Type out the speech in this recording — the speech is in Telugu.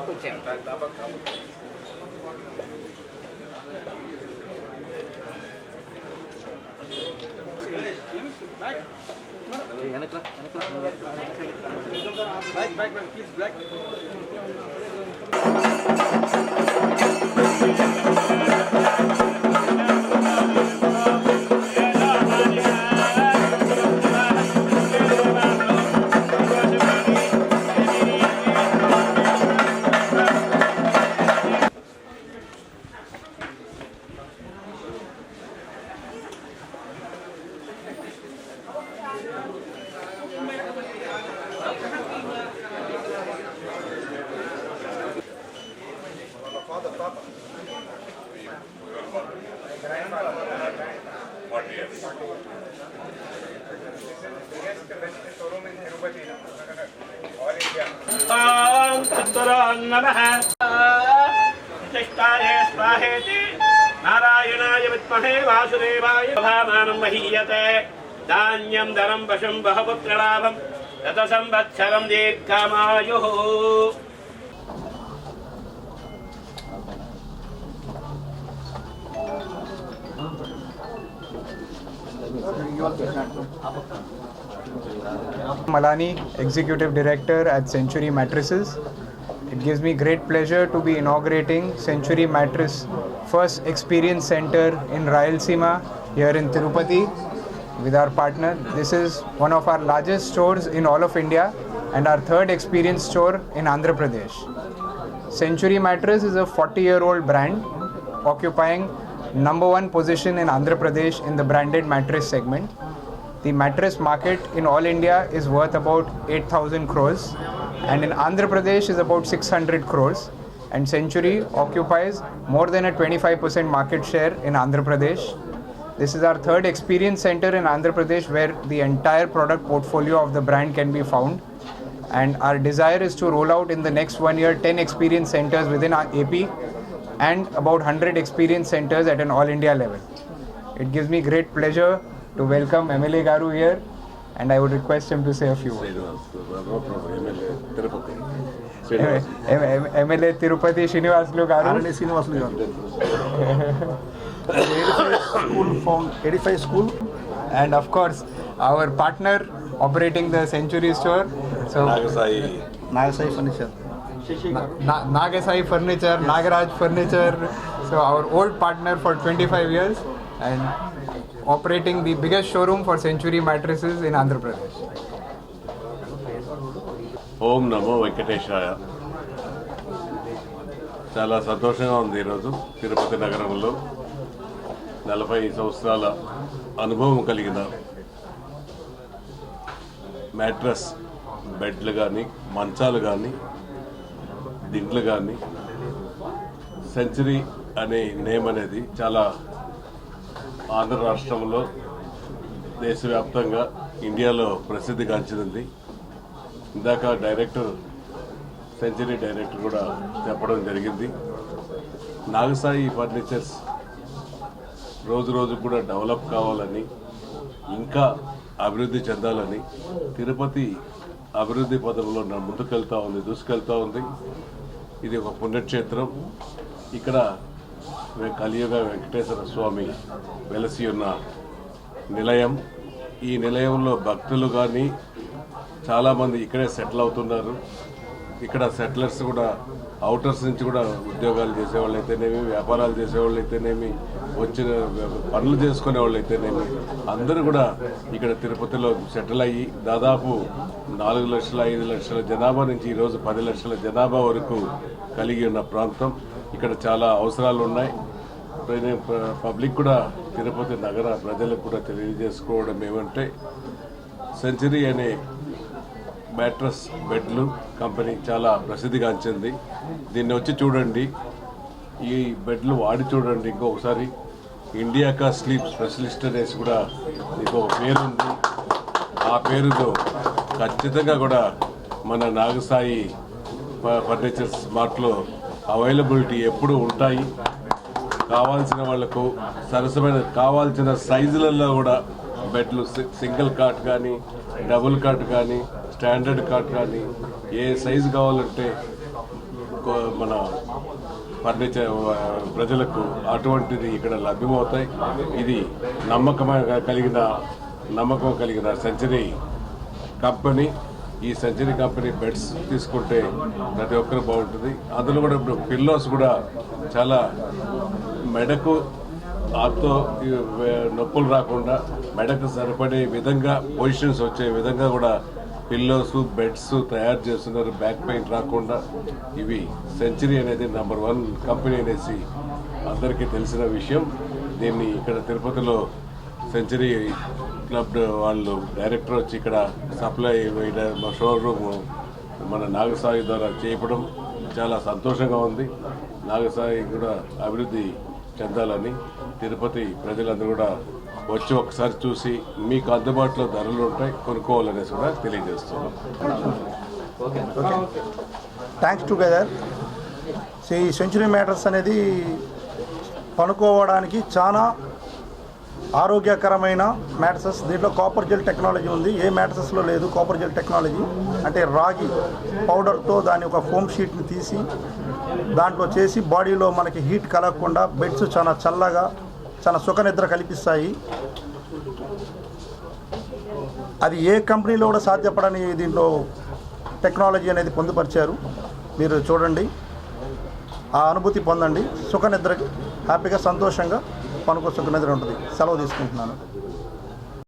లోపలికి వచ్చాను. नारायणाय विद्महे वासुदेवाय भामानं महीयते धान्यं धनं वशं बहुपुत्रलाभं तत संवत्सरं दीर्घमायुः. Malani, Executive Director at Century Mattresses. It gives me great pleasure to be inaugurating Century Mattress first experience center in Rayalaseema here in Tirupati with our partner. This is one of our largest stores in all of India and our third experience store in Andhra Pradesh. Century Mattress is a 40-year-old brand occupying #1 position in Andhra Pradesh in the branded mattress segment. The mattress market in all India is worth about 8,000 crores and in Andhra Pradesh is about 600 crores, and Century occupies more than a 25% market share in Andhra Pradesh. This is our third experience center in Andhra Pradesh where the entire product portfolio of the brand can be found, and our desire is to roll out in the next 1 year 10 experience centers within our AP and about 100 experience centers at an all India level. It gives me great pleasure to welcome MLA Garu here, and I would request him to say a few words. MLA Tirupati Srinivasulu Garu. 85 school, And of course, our partner operating the Century store. So Nagasai Furniture. Nagasai Furniture, Nagaraj Furniture. So our old partner for 25 years and operating the biggest showroom for Century Mattresses in Andhra Pradesh. ఓం నమో వెంకటేశాయ. చాలా సంతోషంగా ఉంది ఈరోజు తిరుపతి నగరంలో 40 సంవత్సరాల అనుభవం కలిగిన మ్యాట్రస్ బెడ్లు కానీ మంచాలు కానీ దిండ్లు కానీ సెంచరీ అనే నేమ్ అనేది చాలా ఆంధ్ర రాష్ట్రంలో దేశవ్యాప్తంగా ఇండియాలో ప్రసిద్ధిగాంచింది. ఇందాక సెంచరీ డైరెక్టర్ కూడా చెప్పడం జరిగింది. నాగసాయి ఫర్నిచర్స్ రోజు రోజు కూడా డెవలప్ కావాలని, ఇంకా అభివృద్ధి చెందాలని, తిరుపతి అభివృద్ధి పదంలో దూసుకెళ్తూ ఉంది. ఇది ఒక పుణ్యక్షేత్రం. ఇక్కడ కలియుగ వెంకటేశ్వర స్వామి వెలసి ఉన్న నిలయం. ఈ నిలయంలో భక్తులు కానీ చాలామంది ఇక్కడే సెటిల్ అవుతున్నారు. ఇక్కడ సెటిలర్స్ కూడా అవుటర్స్ నుంచి కూడా ఉద్యోగాలు చేసేవాళ్ళు అయితేనేమి, వ్యాపారాలు చేసేవాళ్ళు అయితేనేమి, వచ్చిన పనులు చేసుకునే వాళ్ళు అయితేనేమి అందరూ కూడా ఇక్కడ తిరుపతిలో సెటిల్ అయ్యి దాదాపు 4 లక్షల 5 లక్షల జనాభా నుంచి ఈరోజు 10 లక్షల జనాభా వరకు కలిగి ఉన్న ప్రాంతం. ఇక్కడ చాలా అవసరాలు ఉన్నాయి. పబ్లిక్ కూడా తిరుపతి నగర ప్రజలకు కూడా తెలియజేసుకోవడం ఏమంటే, సెంచరీ అనే మ్యాట్రస్ బెడ్లు కంపెనీ చాలా ప్రసిద్ధిగాంచింది. దీన్ని వచ్చి చూడండి, ఈ బెడ్లు వాడి చూడండి. ఇంకొకసారి ఇండియాకా స్లీప్ స్పెషలిస్ట్ అనేసి కూడా ఇంకొక పేరుంది. ఆ పేరుతో ఖచ్చితంగా కూడా మన నాగసాయి ఫర్నిచర్స్ మార్ట్లో అవైలబిలిటీ ఎప్పుడు ఉంటాయి. కావాల్సిన వాళ్లకు సరసమైన కావాల్సిన సైజులలో కూడా బెడ్లు సింగిల్ కాట్ కానీ, డబుల్ కాట్ కానీ, స్టాండర్డ్ కాట్ కానీ ఏ సైజు కావాలంటే మన ఫర్నిచర్ ప్రజలకు అటువంటిది ఇక్కడ లభ్యమవుతాయి. ఇది నమ్మకం కలిగిన సెంచరీ కంపెనీ. ఈ సెంచరీ కంపెనీ బెడ్స్ తీసుకుంటే ప్రతి ఒక్కరు బాగుంటుంది. అందులో కూడా ఇప్పుడు పిల్లోస్ కూడా చాలా మెడకు ఆతో నొప్పులు రాకుండా మెడకు సరిపడే విధంగా పొజిషన్స్ వచ్చే విధంగా కూడా పిల్లోస్ బెడ్స్ తయారు చేస్తున్నారు. బ్యాక్ పెయిన్ రాకుండా. ఇవి సెంచరీ అనేది నెంబర్ 1 కంపెనీ అనేసి అందరికీ తెలిసిన విషయం. దీన్ని ఇక్కడ తిరుపతిలో సెంచరీ క్లబ్ వాళ్ళు డైరెక్టర్ వచ్చి ఇక్కడ సప్లై షోరూమ్ మన నాగసాయి ద్వారా చేయడం చాలా సంతోషంగా ఉంది. నాగసాయి కూడా అభివృద్ధి చెందాలని తిరుపతి ప్రజలందరూ కూడా వచ్చి ఒకసారి చూసి మీకు అందుబాటులో ధరలు ఉంటాయి కొనుక్కోవాలనేసి కూడా తెలియజేస్తున్నాం. Thanks together. ఈ సెంచరీ మ్యాట్రెస్ అనేది పనుకోవడానికి చాలా ఆరోగ్యకరమైన మ్యాట్రెసెస్. దీంట్లో కాపర్ జెల్ టెక్నాలజీ ఉంది. ఏ మ్యాట్రెసెస్లో లేదు కాపర్ జెల్ టెక్నాలజీ. అంటే రాగి పౌడర్తో దాని ఒక ఫోమ్ షీట్ని తీసి దాంట్లో చేసి బాడీలో మనకి హీట్ కలగకుండా బెడ్స్ చాలా చల్లగా చాలా సుఖనిద్ర కల్పిస్తాయి. అది ఏ కంపెనీలో కూడా సాధ్యపడని దీంట్లో టెక్నాలజీ అనేది పొందుపరిచారు. మీరు చూడండి, ఆ అనుభూతి పొందండి. సుఖనిద్రకి హ్యాపీగా సంతోషంగా పనుకో సుఖనిద్ర ఉంటుంది. సెలవు తీసుకుంటున్నాను.